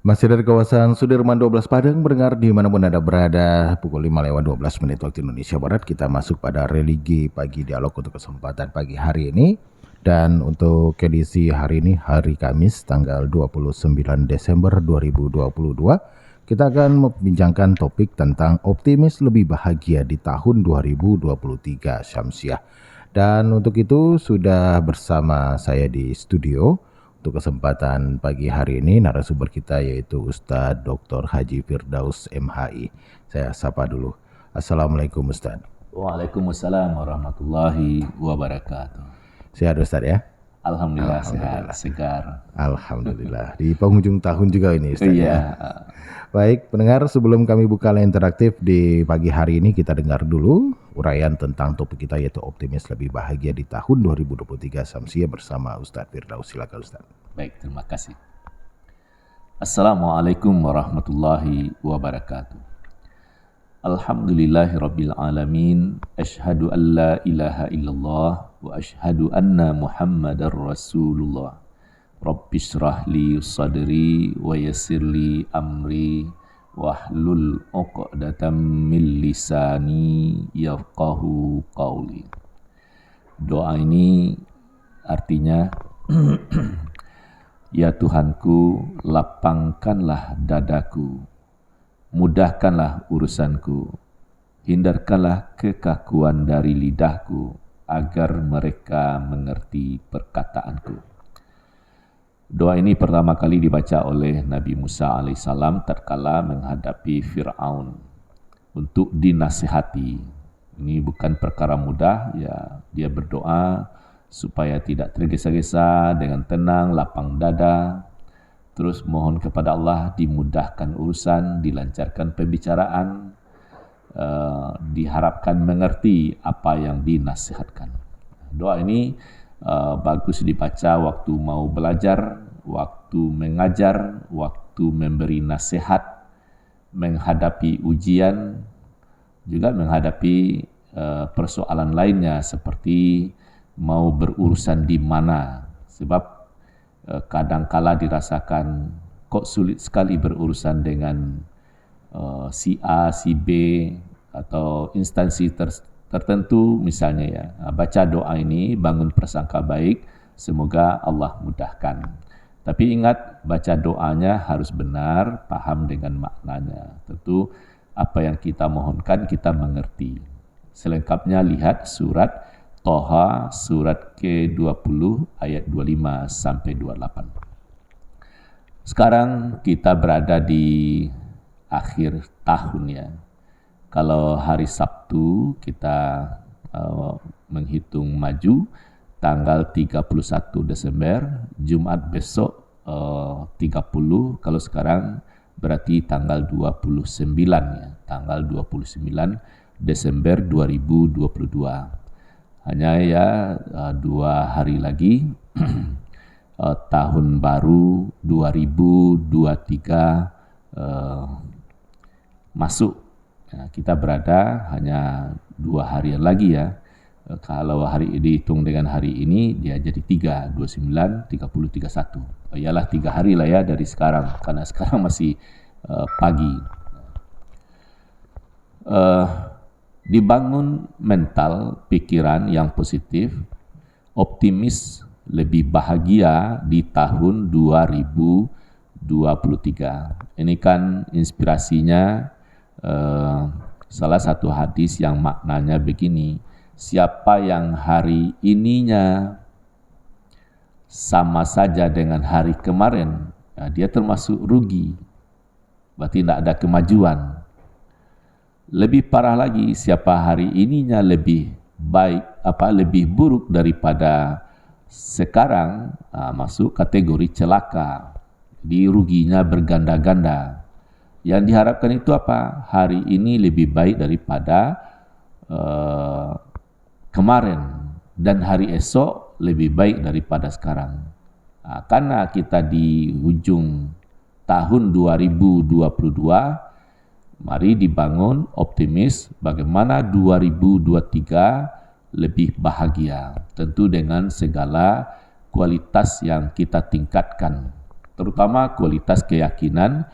Masih dari kawasan Sudirman 12 Padang, mendengar dimanapun Anda berada, pukul 5:12 waktu Indonesia Barat, kita masuk pada religi pagi dialog untuk kesempatan pagi hari ini. Dan untuk edisi hari ini, hari Kamis, tanggal 29 Desember 2022, kita akan membincangkan topik tentang optimis lebih bahagia di tahun 2023 Syamsiah. Dan untuk itu sudah bersama saya di studio. Untuk kesempatan pagi hari ini narasumber kita yaitu Ustadz Dr. Haji Firdaus MHI. Saya sapa dulu. Assalamualaikum Ustadz. Waalaikumsalam warahmatullahi wabarakatuh. Sehat Ustadz ya? Alhamdulillah sehat, segar. Alhamdulillah. Di penghujung tahun juga ini Ustadz Iya. ya. Baik, pendengar, sebelum kami buka layar interaktif di pagi hari ini, kita dengar dulu uraian tentang topik kita yaitu optimis lebih bahagia di tahun 2023 Syamsiah bersama Ustadz Firdaus. Silakan Ustadz. Baik, terima kasih. Assalamualaikum warahmatullahi wabarakatuh. Alhamdulillahirabbil alamin. Asyhadu an la ilaha illallah wa asyhadu anna Muhammadar Rasulullah. Rabbi shrah li sadri wa yassir li amri wahlul 'uqdatam min lisani yafqahu qawli. Doa ini artinya ya Tuhanku, lapangkanlah dadaku, mudahkanlah urusanku, hindarkanlah kekakuan dari lidahku agar mereka mengerti perkataanku. Doa ini pertama kali dibaca oleh Nabi Musa alaihissalam tatkala menghadapi Fir'aun untuk dinasihati. Ini bukan perkara mudah, ya. Dia berdoa supaya tidak tergesa-gesa, dengan tenang, lapang dada. Terus mohon kepada Allah dimudahkan urusan, dilancarkan pembicaraan, diharapkan mengerti apa yang dinasihatkan. Doa ini bagus dibaca waktu mau belajar, waktu mengajar, waktu memberi nasihat, menghadapi ujian, juga menghadapi persoalan lainnya seperti mau berurusan di mana. Sebab kadangkala dirasakan kok sulit sekali berurusan dengan si A, si B atau instansi tertentu misalnya ya. Baca doa ini, bangun prasangka baik, semoga Allah mudahkan. Tapi ingat, baca doanya harus benar, paham dengan maknanya. Tentu apa yang kita mohonkan kita mengerti. Selengkapnya lihat surat Toha surat ke-20 ayat 25 sampai 28. Sekarang kita berada di akhir tahun ya. Kalau hari Sabtu kita menghitung maju tanggal 31 Desember, Jumat besok 30, kalau sekarang berarti tanggal 29 ya, tanggal 29 Desember 2022. Hanya ya 2 hari lagi tahun baru 2023 masuk. Ya, kita berada hanya 2 hari lagi ya. Kalau hari ini dihitung dengan hari ini, dia jadi 3, 29, 30, 31. Iyalah 3 hari lah ya dari sekarang, karena sekarang masih pagi. Dibangun mental, pikiran yang positif, optimis, lebih bahagia di tahun 2023. Ini kan inspirasinya salah satu hadis yang maknanya begini, siapa yang hari ininya sama saja dengan hari kemarin, ya dia termasuk rugi, berarti tidak ada kemajuan. Lebih parah lagi, siapa hari ininya lebih baik, lebih buruk daripada sekarang, masuk kategori celaka, jadi ruginya berganda-ganda. Yang diharapkan itu apa? Hari ini lebih baik daripada kemarin, dan hari esok lebih baik daripada sekarang. Karena kita di ujung tahun 2022, mari dibangun optimis bagaimana 2023 lebih bahagia. Tentu dengan segala kualitas yang kita tingkatkan, terutama kualitas keyakinan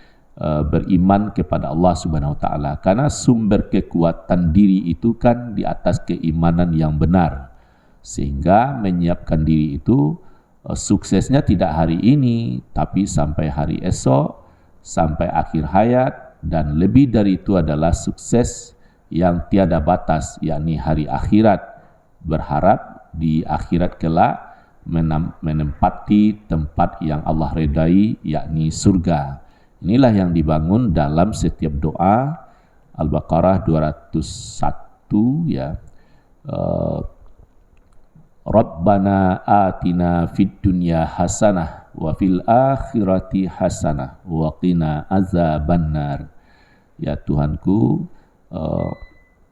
beriman kepada Allah Subhanahu wa taala, karena sumber kekuatan diri itu kan di atas keimanan yang benar, sehingga menyiapkan diri itu suksesnya tidak hari ini tapi sampai hari esok, sampai akhir hayat, dan lebih dari itu adalah sukses yang tiada batas, yakni hari akhirat. Berharap di akhirat kelak menempati tempat yang Allah redai, yakni surga. Inilah yang dibangun dalam setiap doa. Al-Baqarah 201 ya. Rabbana atina fid dunya hasanah wa fil akhirati hasanah wa qina azabannar. Ya Tuhanku,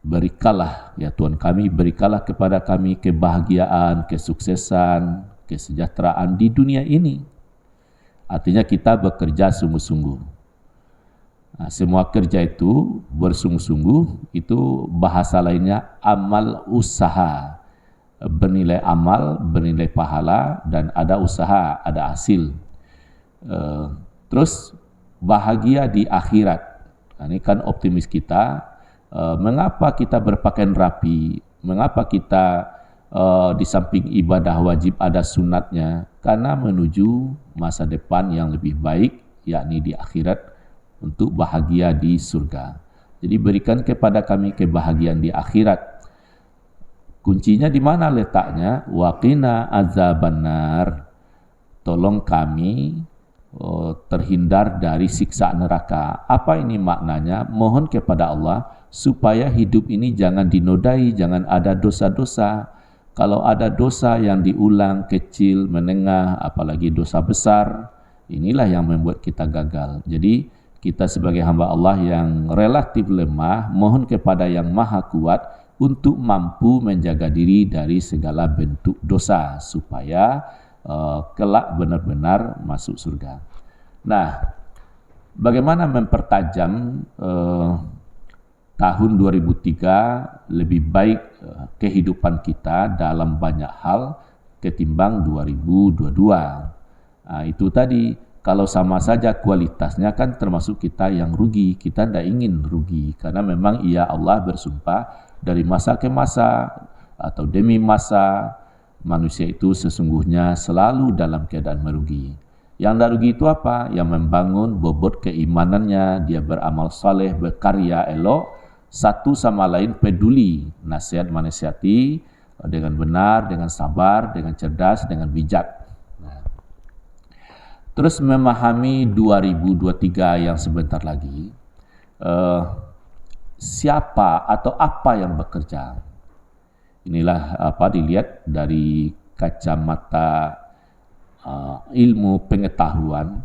berikanlah, ya Tuhan kami, berikanlah kepada kami kebahagiaan, kesuksesan, kesejahteraan di dunia ini. Artinya kita bekerja sungguh-sungguh. Nah, semua kerja itu bersungguh-sungguh, itu bahasa lainnya amal usaha. Bernilai amal, bernilai pahala, dan ada usaha, ada hasil. Terus bahagia di akhirat. Nah, ini kan optimis kita. Mengapa kita berpakaian rapi? Mengapa kita di samping ibadah wajib ada sunatnya? Karena menuju masa depan yang lebih baik, yakni di akhirat, untuk bahagia di surga. Jadi berikan kepada kami kebahagiaan di akhirat. Kuncinya di mana letaknya? Waqina azabannar. Tolong kami terhindar dari siksa neraka. Apa ini maknanya? Mohon kepada Allah supaya hidup ini jangan dinodai, jangan ada dosa-dosa. Kalau ada dosa yang diulang, kecil, menengah, apalagi dosa besar, inilah yang membuat kita gagal. Jadi kita sebagai hamba Allah yang relatif lemah, mohon kepada yang maha kuat untuk mampu menjaga diri dari segala bentuk dosa, supaya kelak benar-benar masuk surga. Nah, bagaimana mempertajam tahun 2003 lebih baik kehidupan kita dalam banyak hal ketimbang 2022. Nah, itu tadi, kalau sama saja kualitasnya kan termasuk kita yang rugi. Kita tidak ingin rugi, karena memang ia Allah bersumpah dari masa ke masa atau demi masa, manusia itu sesungguhnya selalu dalam keadaan merugi. Yang tidak rugi itu apa? Yang membangun bobot keimanannya, dia beramal saleh, berkarya elok, satu sama lain peduli, nasihat menasihati dengan benar, dengan sabar, dengan cerdas, dengan bijak. Terus memahami 2023 yang sebentar lagi, siapa atau apa yang bekerja. Inilah apa dilihat dari kacamata ilmu pengetahuan.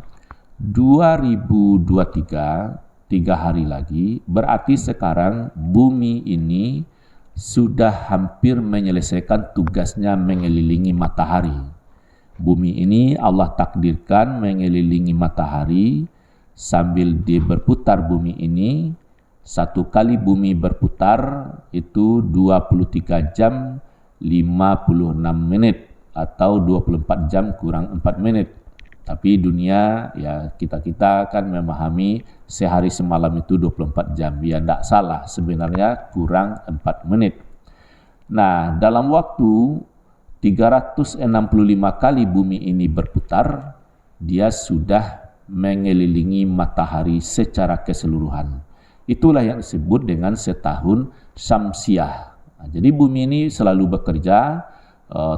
2023, 3 hari lagi, berarti sekarang bumi ini sudah hampir menyelesaikan tugasnya mengelilingi matahari. Bumi ini Allah takdirkan mengelilingi matahari. Sambil dia berputar bumi ini, satu kali bumi berputar itu 23 jam 56 menit atau 24 jam kurang 4 menit. Tapi dunia, ya kita kan memahami sehari semalam itu 24 jam. Ya tidak salah, sebenarnya kurang 4 menit. Nah, dalam waktu 365 kali bumi ini berputar, dia sudah mengelilingi matahari secara keseluruhan. Itulah yang disebut dengan setahun syamsiah. Nah, jadi bumi ini selalu bekerja,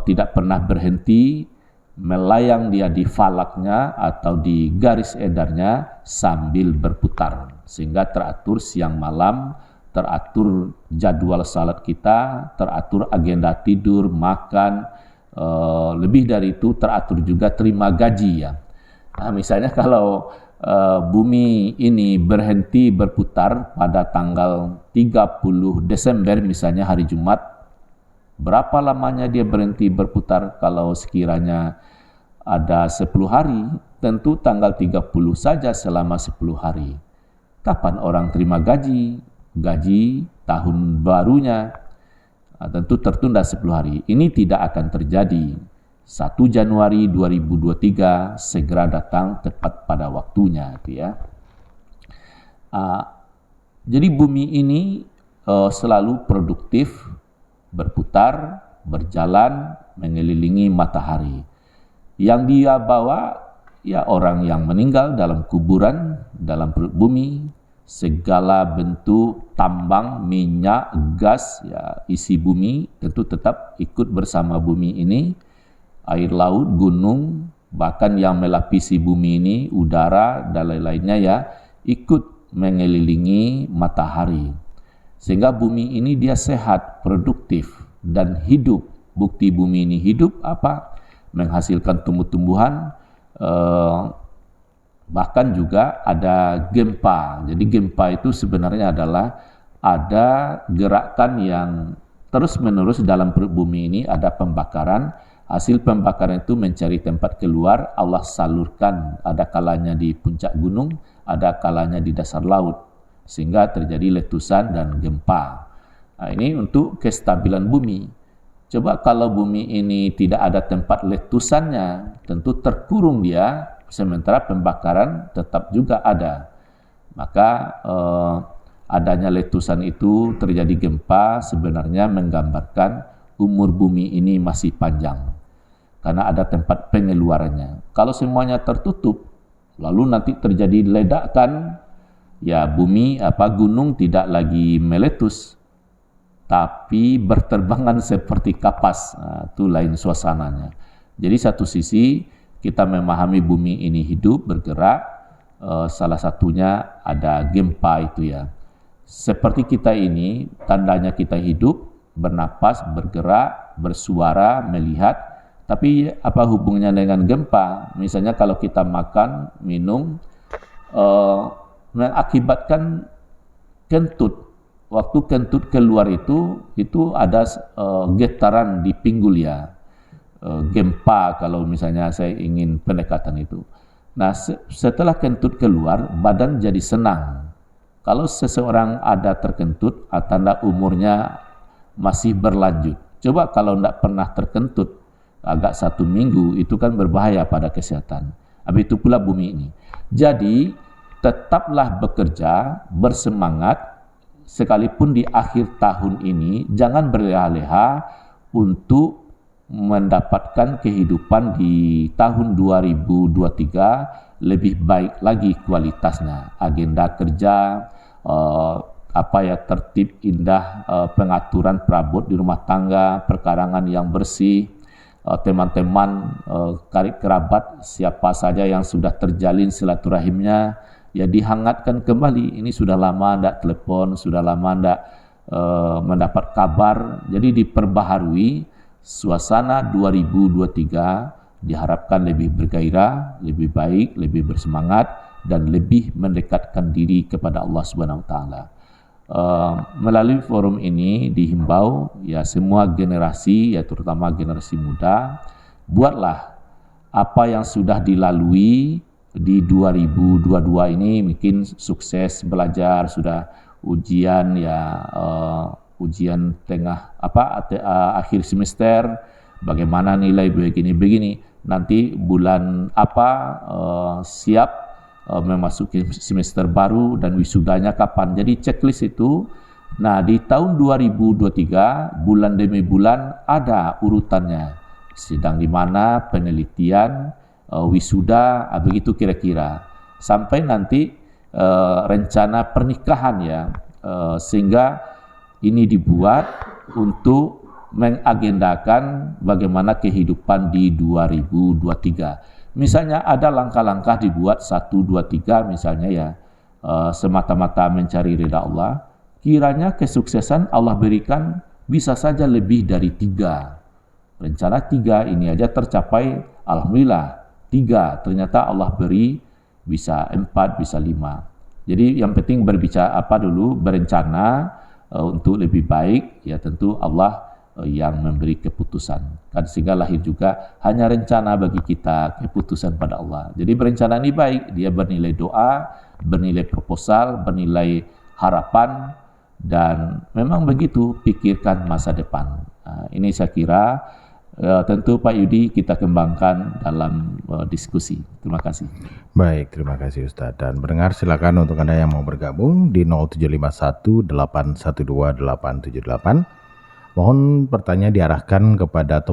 tidak pernah berhenti, melayang dia di falaknya atau di garis edarnya sambil berputar. Sehingga teratur siang malam, teratur jadwal salat kita, teratur agenda tidur, makan, lebih dari itu teratur juga terima gaji ya. Nah, misalnya kalau bumi ini berhenti berputar pada tanggal 30 Desember misalnya hari Jumat, berapa lamanya dia berhenti berputar? Kalau sekiranya ada 10 hari, tentu tanggal 30 saja selama 10 hari. Kapan orang terima gaji tahun barunya? Tentu tertunda 10 hari. Ini tidak akan terjadi. 1 Januari 2023 segera datang tepat pada waktunya, gitu ya. Jadi bumi ini selalu produktif, berputar, berjalan, mengelilingi matahari. Yang dia bawa ya orang yang meninggal dalam kuburan, dalam perut bumi, segala bentuk tambang, minyak, gas, ya isi bumi tentu tetap ikut bersama bumi ini. Air laut, gunung, bahkan yang melapisi bumi ini, udara dan lain-lainnya ya ikut mengelilingi matahari. Sehingga bumi ini dia sehat, produktif dan hidup. Bukti bumi ini hidup apa? Menghasilkan tumbuh-tumbuhan, bahkan juga ada gempa. Jadi gempa itu sebenarnya adalah ada gerakan yang terus-menerus dalam perut bumi ini, ada pembakaran. Hasil pembakaran itu mencari tempat keluar, Allah salurkan, ada kalanya di puncak gunung, ada kalanya di dasar laut, sehingga terjadi letusan dan gempa. Nah, ini untuk kestabilan bumi. Coba kalau bumi ini tidak ada tempat letusannya, tentu terkurung dia, sementara pembakaran tetap juga ada. Maka adanya letusan itu, terjadi gempa, sebenarnya menggambarkan umur bumi ini masih panjang. Karena ada tempat pengeluarannya. Kalau semuanya tertutup, lalu nanti terjadi ledakan, ya bumi, gunung tidak lagi meletus, tapi berterbangan seperti kapas. Nah, itu lain suasananya. Jadi satu sisi kita memahami bumi ini hidup, bergerak, salah satunya ada gempa itu ya. Seperti kita ini, tandanya kita hidup, bernapas, bergerak, bersuara, melihat, tapi apa hubungannya dengan gempa? Misalnya kalau kita makan, minum, mengakibatkan kentut. Waktu kentut keluar itu ada getaran di pinggul ya, gempa kalau misalnya saya ingin pendekatan itu. Nah setelah kentut keluar, badan jadi senang. Kalau seseorang ada terkentut, tanda umurnya masih berlanjut. Coba kalau tidak pernah terkentut, agak 1 minggu, itu kan berbahaya pada kesehatan. Habis itu pula bumi ini. Jadi tetaplah bekerja, bersemangat, sekalipun di akhir tahun ini, jangan berleha-leha untuk mendapatkan kehidupan di tahun 2023 lebih baik lagi kualitasnya. Agenda kerja, tertib indah, pengaturan perabot di rumah tangga, perkarangan yang bersih, teman-teman, karib kerabat, siapa saja yang sudah terjalin silaturahimnya, ya dihangatkan kembali. Ini sudah lama tidak telepon, sudah lama tidak mendapat kabar. Jadi diperbaharui, suasana 2023 diharapkan lebih bergairah, lebih baik, lebih bersemangat, dan lebih mendekatkan diri kepada Allah Subhanahu Wa Taala. Melalui forum ini dihimbau ya semua generasi, ya terutama generasi muda, buatlah apa yang sudah dilalui di 2022 ini, mungkin sukses belajar, sudah ujian ya, ujian tengah akhir semester, bagaimana nilai begini, nanti bulan siap memasuki semester baru dan wisudanya kapan. Jadi checklist itu. Nah di tahun 2023 bulan demi bulan ada urutannya, sidang di mana, penelitian, wisuda, begitu kira-kira, sampai nanti rencana pernikahan ya, sehingga ini dibuat untuk mengagendakan bagaimana kehidupan di 2023. Misalnya ada langkah-langkah dibuat 1, 2, 3 misalnya ya, semata-mata mencari ridha Allah. Kiranya kesuksesan Allah berikan bisa saja lebih dari 3. Rencana 3 ini aja tercapai, alhamdulillah. 3 ternyata Allah beri bisa 4, bisa 5. Jadi yang penting berbicara berencana untuk lebih baik, ya tentu Allah yang memberi keputusan. Kan sehingga lahir juga hanya rencana bagi kita, keputusan pada Allah. Jadi berencana ini baik, dia bernilai doa, bernilai proposal, bernilai harapan, dan memang begitu pikirkan masa depan. Nah, ini saya kira tentu Pak Yudi kita kembangkan dalam diskusi. Terima kasih. Baik, terima kasih Ustadz. Dan pendengar silakan untuk Anda yang mau bergabung di 0751 812 878. Mohon pertanyaan diarahkan kepada topik